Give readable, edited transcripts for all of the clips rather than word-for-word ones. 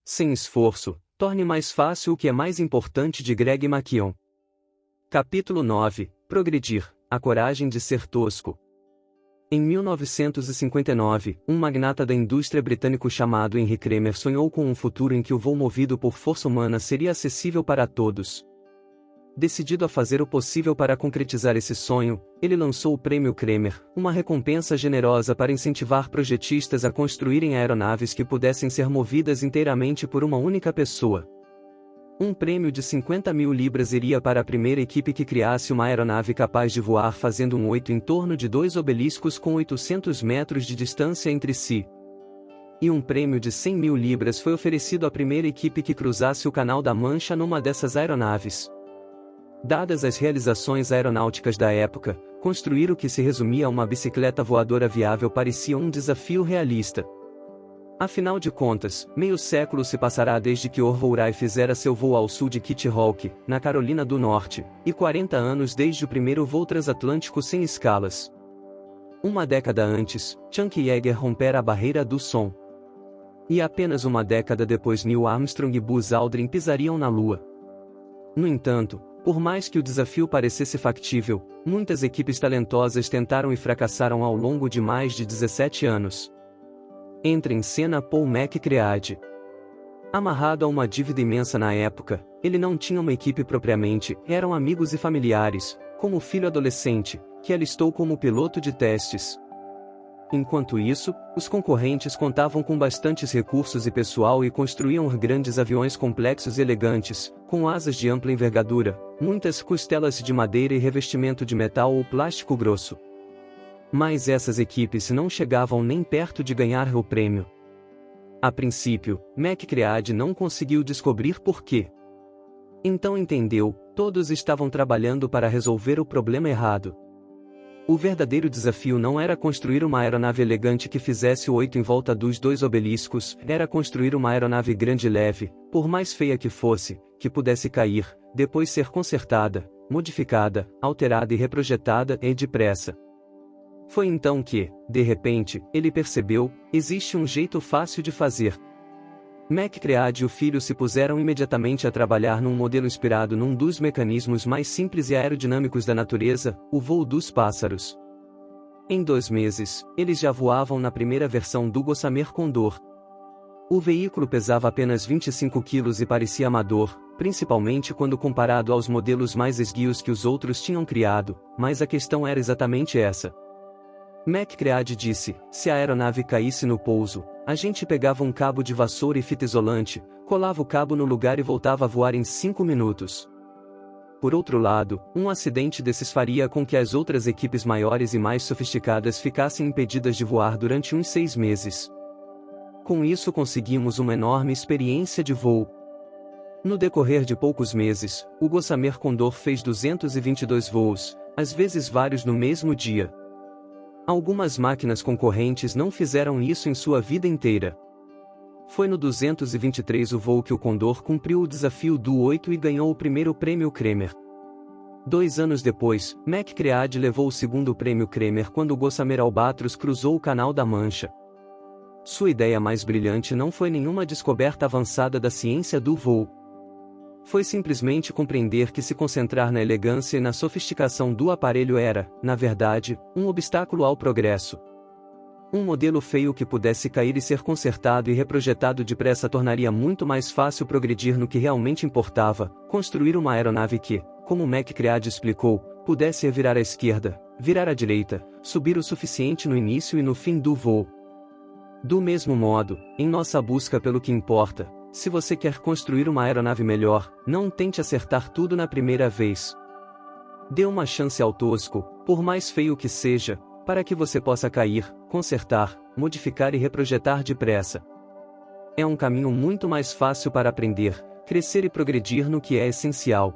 sem esforço, torne mais fácil o que é mais importante de Greg McKeown. Capítulo 9. Progredir, a coragem de ser tosco. Em 1959, um magnata da indústria britânico chamado Henry Kramer sonhou com um futuro em que o voo movido por força humana seria acessível para todos. Decidido a fazer o possível para concretizar esse sonho, ele lançou o Prêmio Kramer, uma recompensa generosa para incentivar projetistas a construírem aeronaves que pudessem ser movidas inteiramente por uma única pessoa. Um prêmio de 50 mil libras iria para a primeira equipe que criasse uma aeronave capaz de voar fazendo um 8 em torno de 2 obeliscos com 800 metros de distância entre si. E um prêmio de 100 mil libras foi oferecido à primeira equipe que cruzasse o Canal da Mancha numa dessas aeronaves. Dadas as realizações aeronáuticas da época, construir o que se resumia a uma bicicleta voadora viável parecia um desafio realista. Afinal de contas, meio século se passará desde que Orville Wright fizera seu voo ao sul de Kitty Hawk, na Carolina do Norte, e 40 anos desde o primeiro voo transatlântico sem escalas. Uma década antes, Chuck Yeager rompera a barreira do som. E apenas uma década depois Neil Armstrong e Buzz Aldrin pisariam na Lua. No entanto, por mais que o desafio parecesse factível, muitas equipes talentosas tentaram e fracassaram ao longo de mais de 17 anos. Entra em cena Paul McCready. Amarrado a uma dívida imensa na época, ele não tinha uma equipe propriamente, eram amigos e familiares, como o filho adolescente, que alistou como piloto de testes. Enquanto isso, os concorrentes contavam com bastantes recursos e pessoal e construíam grandes aviões complexos e elegantes, com asas de ampla envergadura, muitas costelas de madeira e revestimento de metal ou plástico grosso. Mas essas equipes não chegavam nem perto de ganhar o prêmio. A princípio, McCready não conseguiu descobrir por quê. Então entendeu, todos estavam trabalhando para resolver o problema errado. O verdadeiro desafio não era construir uma aeronave elegante que fizesse o 8 em volta dos 2 obeliscos, era construir uma aeronave grande e leve, por mais feia que fosse, que pudesse cair, depois ser consertada, modificada, alterada e reprojetada e depressa. Foi então que, de repente, ele percebeu, existe um jeito fácil de fazer. McCready e o filho se puseram imediatamente a trabalhar num modelo inspirado num dos mecanismos mais simples e aerodinâmicos da natureza, o voo dos pássaros. Em 2 meses, eles já voavam na primeira versão do Gossamer Condor. O veículo pesava apenas 25 quilos e parecia amador, principalmente quando comparado aos modelos mais esguios que os outros tinham criado, mas a questão era exatamente essa. McCready disse, se a aeronave caísse no pouso, a gente pegava um cabo de vassoura e fita isolante, colava o cabo no lugar e voltava a voar em 5 minutos. Por outro lado, um acidente desses faria com que as outras equipes maiores e mais sofisticadas ficassem impedidas de voar durante uns 6 meses. Com isso conseguimos uma enorme experiência de voo. No decorrer de poucos meses, o Gossamer Condor fez 222 voos, às vezes vários no mesmo dia. Algumas máquinas concorrentes não fizeram isso em sua vida inteira. Foi no 223 o voo que o Condor cumpriu o desafio do 8 e ganhou o primeiro prêmio Kramer. 2 anos depois, McCready levou o segundo prêmio Kramer quando o Gossamer Albatros cruzou o Canal da Mancha. Sua ideia mais brilhante não foi nenhuma descoberta avançada da ciência do voo. Foi simplesmente compreender que se concentrar na elegância e na sofisticação do aparelho era, na verdade, um obstáculo ao progresso. Um modelo feio que pudesse cair e ser consertado e reprojetado depressa tornaria muito mais fácil progredir no que realmente importava, construir uma aeronave que, como McCready explicou, pudesse virar à esquerda, virar à direita, subir o suficiente no início e no fim do voo. Do mesmo modo, em nossa busca pelo que importa, se você quer construir uma aeronave melhor, não tente acertar tudo na primeira vez. Dê uma chance ao tosco, por mais feio que seja, para que você possa cair, consertar, modificar e reprojetar depressa. É um caminho muito mais fácil para aprender, crescer e progredir no que é essencial.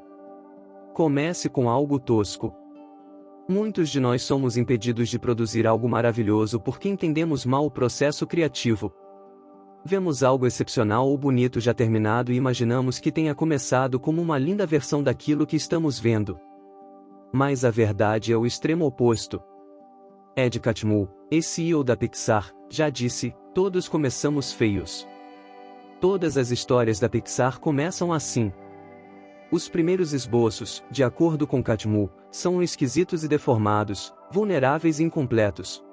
Comece com algo tosco. Muitos de nós somos impedidos de produzir algo maravilhoso porque entendemos mal o processo criativo. Vemos algo excepcional ou bonito já terminado e imaginamos que tenha começado como uma linda versão daquilo que estamos vendo. Mas a verdade é o extremo oposto. Ed Catmull, ex-CEO da Pixar, já disse, todos começamos feios. Todas as histórias da Pixar começam assim. Os primeiros esboços, de acordo com Catmull, são esquisitos e deformados, vulneráveis e incompletos.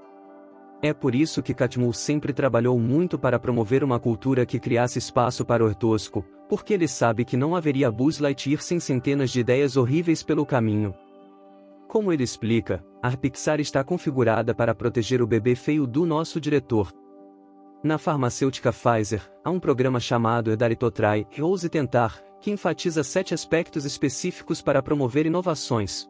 É por isso que Catmull sempre trabalhou muito para promover uma cultura que criasse espaço para o tosco, porque ele sabe que não haveria Buzz Lightyear sem centenas de ideias horríveis pelo caminho. Como ele explica, a Pixar está configurada para proteger o bebê feio do nosso diretor. Na farmacêutica Pfizer, há um programa chamado Edaritotry, Ouse Tentar, que enfatiza 7 aspectos específicos para promover inovações.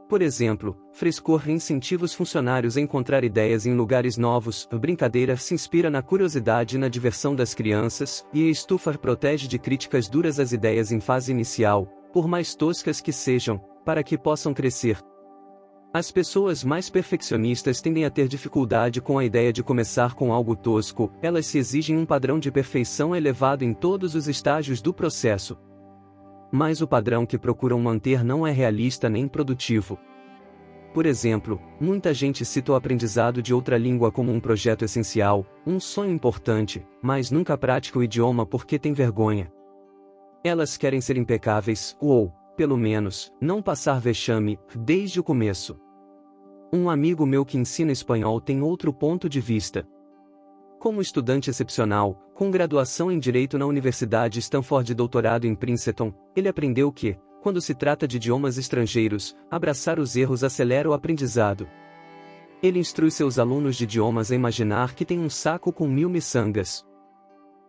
Por exemplo, frescor incentiva os funcionários a encontrar ideias em lugares novos, a brincadeira se inspira na curiosidade e na diversão das crianças, e a estufa protege de críticas duras às ideias em fase inicial, por mais toscas que sejam, para que possam crescer. As pessoas mais perfeccionistas tendem a ter dificuldade com a ideia de começar com algo tosco, elas se exigem um padrão de perfeição elevado em todos os estágios do processo. Mas o padrão que procuram manter não é realista nem produtivo. Por exemplo, muita gente cita o aprendizado de outra língua como um projeto essencial, um sonho importante, mas nunca pratica o idioma porque tem vergonha. Elas querem ser impecáveis, ou, pelo menos, não passar vexame, desde o começo. Um amigo meu que ensina espanhol tem outro ponto de vista. Como estudante excepcional, com graduação em Direito na Universidade Stanford e doutorado em Princeton, ele aprendeu que, quando se trata de idiomas estrangeiros, abraçar os erros acelera o aprendizado. Ele instrui seus alunos de idiomas a imaginar que tem um saco com 1000 miçangas.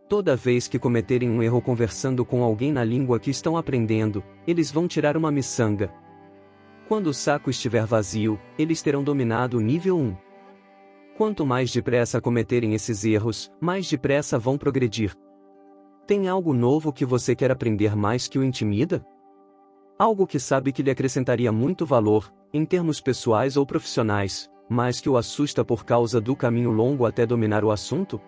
Toda vez que cometerem um erro conversando com alguém na língua que estão aprendendo, eles vão tirar uma miçanga. Quando o saco estiver vazio, eles terão dominado o nível 1. Quanto mais depressa cometerem esses erros, mais depressa vão progredir. Tem algo novo que você quer aprender mais que o intimida? Algo que sabe que lhe acrescentaria muito valor, em termos pessoais ou profissionais, mas que o assusta por causa do caminho longo até dominar o assunto?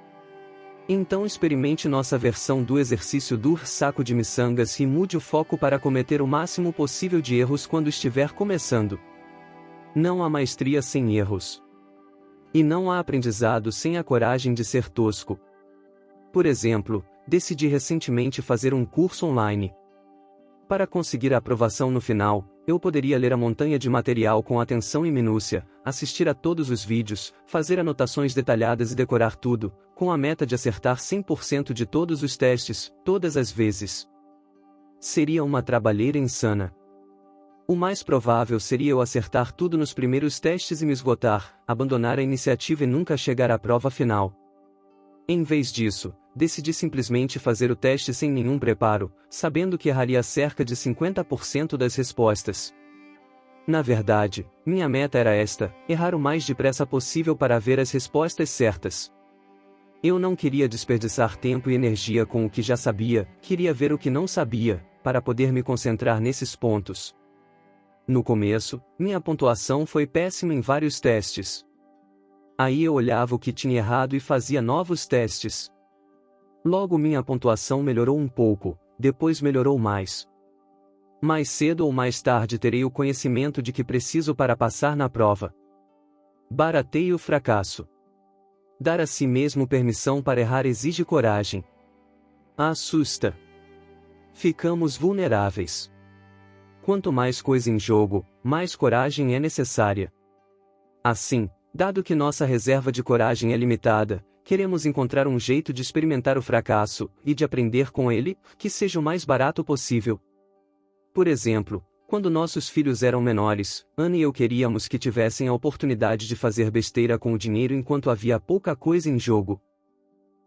Então experimente nossa versão do exercício do saco de miçangas e mude o foco para cometer o máximo possível de erros quando estiver começando. Não há maestria sem erros. E não há aprendizado sem a coragem de ser tosco. Por exemplo, decidi recentemente fazer um curso online. Para conseguir a aprovação no final, eu poderia ler a montanha de material com atenção e minúcia, assistir a todos os vídeos, fazer anotações detalhadas e decorar tudo, com a meta de acertar 100% de todos os testes, todas as vezes. Seria uma trabalheira insana. O mais provável seria eu acertar tudo nos primeiros testes e me esgotar, abandonar a iniciativa e nunca chegar à prova final. Em vez disso, decidi simplesmente fazer o teste sem nenhum preparo, sabendo que erraria cerca de 50% das respostas. Na verdade, minha meta era esta: errar o mais depressa possível para ver as respostas certas. Eu não queria desperdiçar tempo e energia com o que já sabia, queria ver o que não sabia, para poder me concentrar nesses pontos. No começo, minha pontuação foi péssima em vários testes. Aí eu olhava o que tinha errado e fazia novos testes. Logo minha pontuação melhorou um pouco, depois melhorou mais. Mais cedo ou mais tarde terei o conhecimento de que preciso para passar na prova. Barateie o fracasso. Dar a si mesmo permissão para errar exige coragem. Assusta. Ficamos vulneráveis. Quanto mais coisa em jogo, mais coragem é necessária. Assim, dado que nossa reserva de coragem é limitada, queremos encontrar um jeito de experimentar o fracasso, e de aprender com ele, que seja o mais barato possível. Por exemplo, quando nossos filhos eram menores, Ana e eu queríamos que tivessem a oportunidade de fazer besteira com o dinheiro enquanto havia pouca coisa em jogo.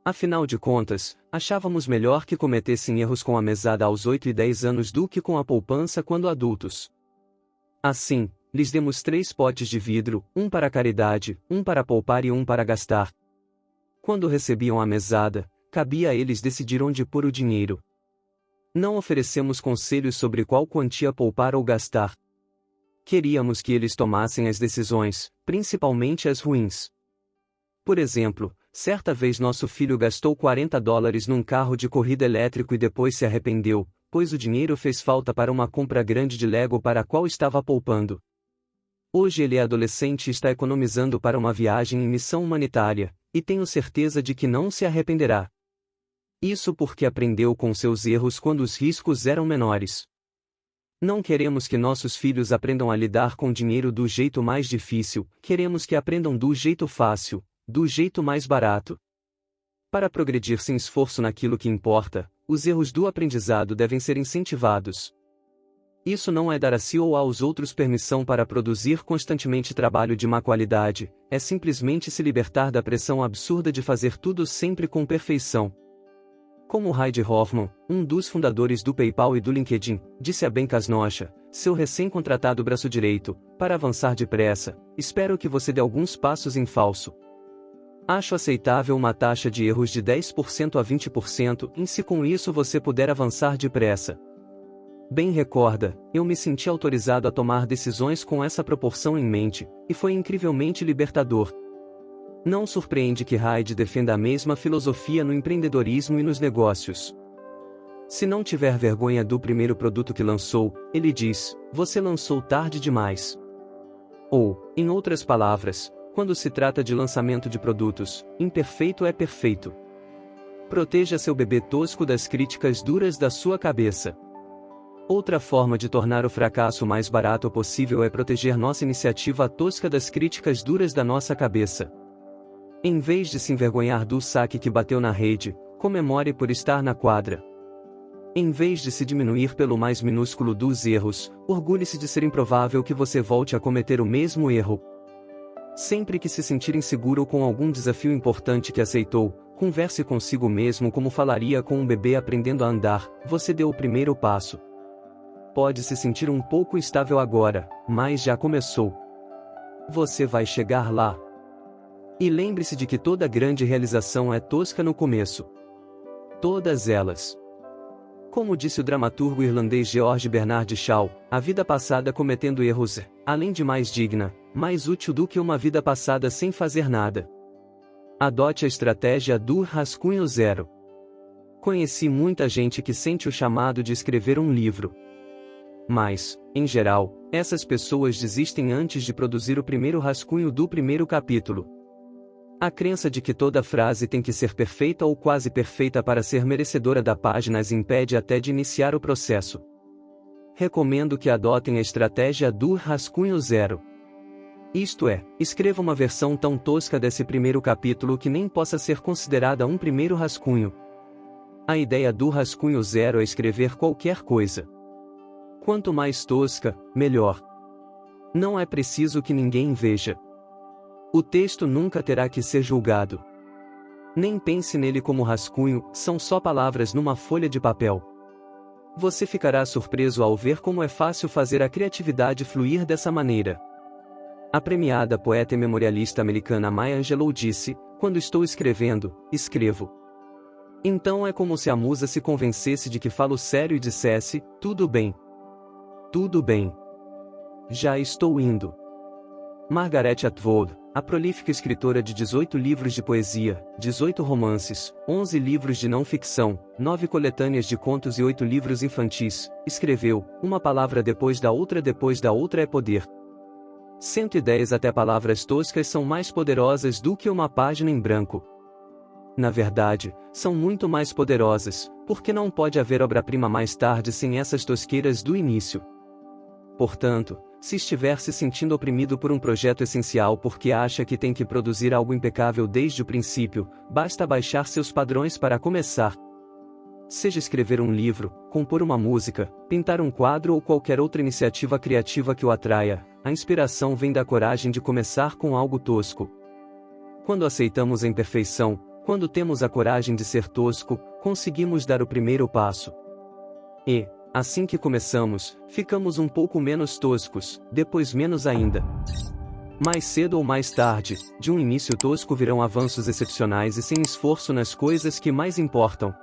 Afinal de contas, achávamos melhor que cometessem erros com a mesada aos 8 e 10 anos do que com a poupança quando adultos. Assim, lhes demos 3 potes de vidro, um para caridade, um para poupar e um para gastar. Quando recebiam a mesada, cabia a eles decidir onde pôr o dinheiro. Não oferecemos conselhos sobre qual quantia poupar ou gastar. Queríamos que eles tomassem as decisões, principalmente as ruins. Por exemplo, certa vez nosso filho gastou $40 num carro de corrida elétrico e depois se arrependeu, pois o dinheiro fez falta para uma compra grande de Lego para a qual estava poupando. Hoje ele é adolescente e está economizando para uma viagem em missão humanitária, e tenho certeza de que não se arrependerá. Isso porque aprendeu com seus erros quando os riscos eram menores. Não queremos que nossos filhos aprendam a lidar com dinheiro do jeito mais difícil, queremos que aprendam do jeito fácil, do jeito mais barato. Para progredir sem esforço naquilo que importa, os erros do aprendizado devem ser incentivados. Isso não é dar a si ou aos outros permissão para produzir constantemente trabalho de má qualidade, é simplesmente se libertar da pressão absurda de fazer tudo sempre com perfeição. Como Reid Hoffman, um dos fundadores do PayPal e do LinkedIn, disse a Ben Casnocha, seu recém-contratado braço direito, para avançar depressa, espero que você dê alguns passos em falso. Acho aceitável uma taxa de erros de 10% a 20% e se com isso você puder avançar depressa. Ben recorda, eu me senti autorizado a tomar decisões com essa proporção em mente, e foi incrivelmente libertador. Não surpreende que Reid defenda a mesma filosofia no empreendedorismo e nos negócios. Se não tiver vergonha do primeiro produto que lançou, ele diz, você lançou tarde demais. Ou, em outras palavras, quando se trata de lançamento de produtos, imperfeito é perfeito. Proteja seu bebê tosco das críticas duras da sua cabeça. Outra forma de tornar o fracasso mais barato possível é proteger nossa iniciativa tosca das críticas duras da nossa cabeça. Em vez de se envergonhar do saque que bateu na rede, comemore por estar na quadra. Em vez de se diminuir pelo mais minúsculo dos erros, orgulhe-se de ser improvável que você volte a cometer o mesmo erro. Sempre que se sentir inseguro com algum desafio importante que aceitou, converse consigo mesmo como falaria com um bebê aprendendo a andar, você deu o primeiro passo. Pode se sentir um pouco instável agora, mas já começou. Você vai chegar lá. E lembre-se de que toda grande realização é tosca no começo. Todas elas. Como disse o dramaturgo irlandês George Bernard Shaw, a vida passada cometendo erros é, além de mais digna, mais útil do que uma vida passada sem fazer nada. Adote a estratégia do rascunho zero. Conheci muita gente que sente o chamado de escrever um livro. Mas, em geral, essas pessoas desistem antes de produzir o primeiro rascunho do primeiro capítulo. A crença de que toda frase tem que ser perfeita ou quase perfeita para ser merecedora da página as impede até de iniciar o processo. Recomendo que adotem a estratégia do rascunho zero. Isto é, escreva uma versão tão tosca desse primeiro capítulo que nem possa ser considerada um primeiro rascunho. A ideia do rascunho zero é escrever qualquer coisa. Quanto mais tosca, melhor. Não é preciso que ninguém veja. O texto nunca terá que ser julgado. Nem pense nele como rascunho, são só palavras numa folha de papel. Você ficará surpreso ao ver como é fácil fazer a criatividade fluir dessa maneira. A premiada poeta e memorialista americana Maya Angelou disse, quando estou escrevendo, escrevo. Então é como se a musa se convencesse de que falo sério e dissesse, tudo bem. Tudo bem. Já estou indo. Margaret Atwood, a prolífica escritora de 18 livros de poesia, 18 romances, 11 livros de não-ficção, 9 coletâneas de contos e 8 livros infantis, escreveu, uma palavra depois da outra é poder. 110 até palavras toscas são mais poderosas do que uma página em branco. Na verdade, são muito mais poderosas, porque não pode haver obra-prima mais tarde sem essas tosqueiras do início. Portanto, se estiver se sentindo oprimido por um projeto essencial porque acha que tem que produzir algo impecável desde o princípio, basta baixar seus padrões para começar. Seja escrever um livro, compor uma música, pintar um quadro ou qualquer outra iniciativa criativa que o atraia, a inspiração vem da coragem de começar com algo tosco. Quando aceitamos a imperfeição, quando temos a coragem de ser tosco, conseguimos dar o primeiro passo. E, assim que começamos, ficamos um pouco menos toscos, depois menos ainda. Mais cedo ou mais tarde, de um início tosco virão avanços excepcionais e sem esforço nas coisas que mais importam.